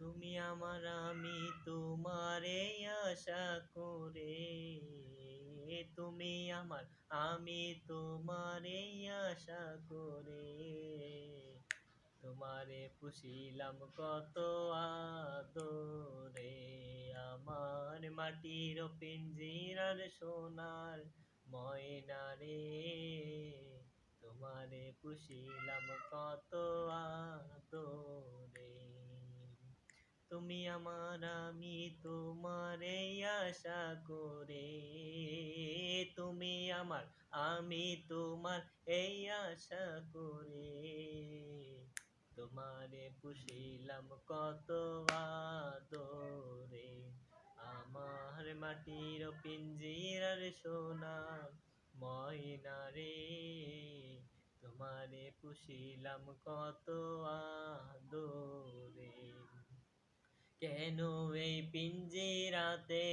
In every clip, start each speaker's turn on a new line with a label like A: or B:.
A: তুমি আমার আমি তোমারে আশা করে, তুমি আমার আমি তোমারে আশা করে, তোমারে পুষিলাম কত আদরে, আমার মাটির পিঞ্জিরার সোনার ময়না রে, তোমারে পুষিলাম কত আদরে। তুমি আমার আমি তোমারে আশা করে, তুমি আমার আমি তোমার এই আশা করে, তোমারে পুষিলাম কত আদরে, আমার মাটির পিঞ্জিরার সোনার ময়না রে, তোমারে পুষিলাম কত আদরে। কেন এই পিঞ্জিরাতে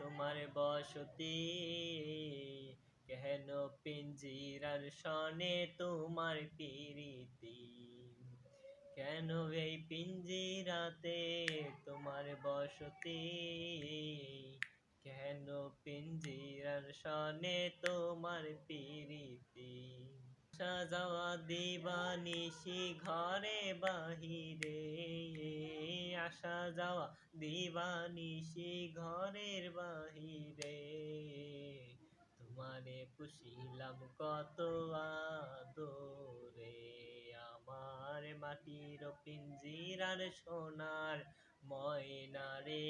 A: তোমার বসতি, কেন পিঞ্জিরার সনে তোমার প্রীতি, কেন এই পিঞ্জিরাতে তোমার বসতি, কেন পিঞ্জিরার সনে তোমার প্রীতি, আসা যাওয়া দিবানিশি ঘরে বাহিরে, আসা যাওয়া দিবানিশি ঘরের বাহিরে, তোমারে পুষিলাম কত আদরে, আমার মাটির পিঞ্জিরার সোনার ময়না রে,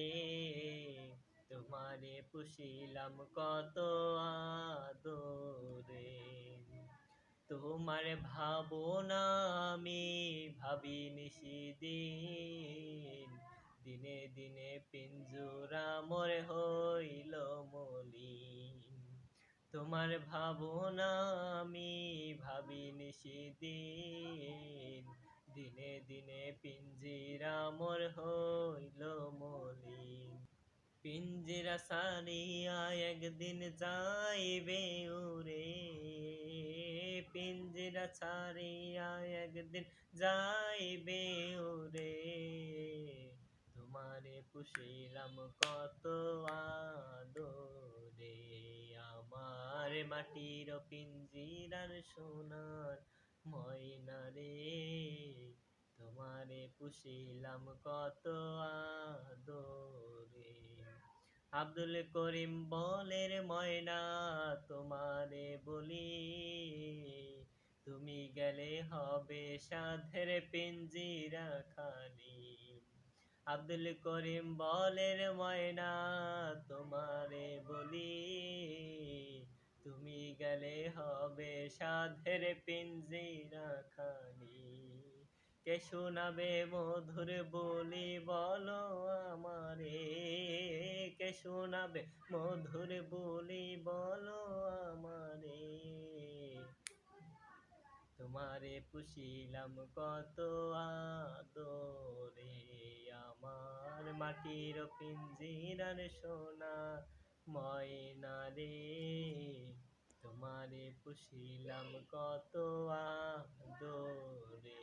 A: তোমারে পুষিলাম কত আদরে। তোমার ভাবনা আমি ভাবি নিশিদিন, দিনে দিনে পিঞ্জুরা মোর হইল মলিন, তোমার ভাবনা আমি ভাবি নিশিদিন, দিনে দিনে পিঞ্জিরা মোর হইল মলিন, পিঞ্জিরা সারিয়া একদিন যাইবে উড়ে, পিঞ্জিরা ছাড়িয়া একদিন যাইবে উড়ে, তোমারে পুষিলাম কত আদরে, আমার মাটির পিঞ্জিরার সোনার ময়না রে, তোমারে পুষিলাম কত আদরে। আব্দুল করিম বলের ময়না তোমারে বলি, তুমি গেলে হবে সাধের পিঞ্জিরা খালি, আব্দুল করিম বলের ময়না তোমারে বলি, তুমি গেলে হবে সাধের পিঞ্জিরা খালি, কে শোনাবে মধুর বলি বলো আমারে, কে শোনাবে মধুর বলি বলো আমারে, তোমারে পুষিলাম কত আদরে, আমার মাটির পিঞ্জিরার সোনা ময়না রে, তোমারে পুষিলাম কত আদরে।